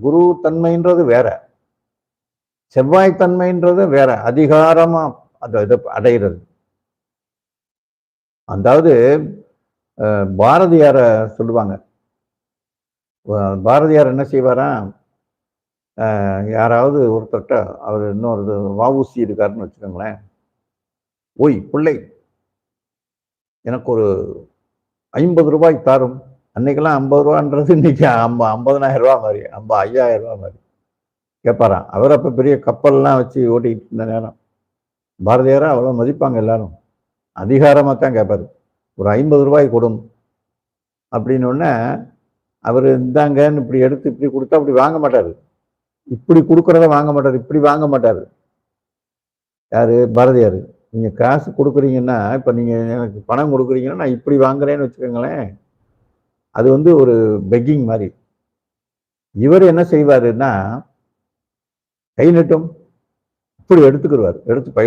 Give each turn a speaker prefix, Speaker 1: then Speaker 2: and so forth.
Speaker 1: குரு தன்மைன்றது வேற, செவ்வாய் தன்மைன்றது வேற. அதிகாரமா அந்த இதை அடையிறது. அதாவது பாரதியார சொல்லுவாங்க. பாரதியார் என்ன செய்வாராம், யாராவது ஒருத்தர்கிட்ட, அவர் இன்னொரு வஉசி இருக்காருன்னு வச்சுக்கோங்களேன், ஓய் பிள்ளை, எனக்கு ஒரு 50 ரூபாய் தாரும். அன்னைக்கெல்லாம் 50 ரூபான்றது இன்னைக்கு 50,000 ரூபா மாதிரி, 50,000 ரூபா மாதிரி கேட்பாராம். அவர் அப்ப பெரிய கப்பல்லாம் வச்சு ஓட்டிக்கிட்டு இருந்த நேரம். பாரதியாரா அவ்வளவு மதிப்பாங்க எல்லாரும். அதிகாரமா தான் கேட்பாரு. ஒரு 50 ரூபாய் கொடும் அப்படின்னு உடனே அவர் இந்தாங்கன்னு இப்படி எடுத்து இப்படி கொடுத்தா அப்படி வாங்க மாட்டாரு. இப்படி கொடுக்கறத வாங்க மாட்டாரு, இப்படி வாங்க மாட்டாரு. யாரு? பாரதியார். நீங்க காசு கொடுக்குறீங்கன்னா, இப்ப நீங்க எனக்கு பணம் கொடுக்குறீங்கன்னா நான் இப்படி வாங்குறேன்னு வச்சுக்கோங்களேன், அது வந்து ஒரு பெக்கிங் மாதிரி. இவர் என்ன செய்வாருன்னா, கை நட்டும் இப்படி எடுத்துக்கிடுவார், எடுத்து பையில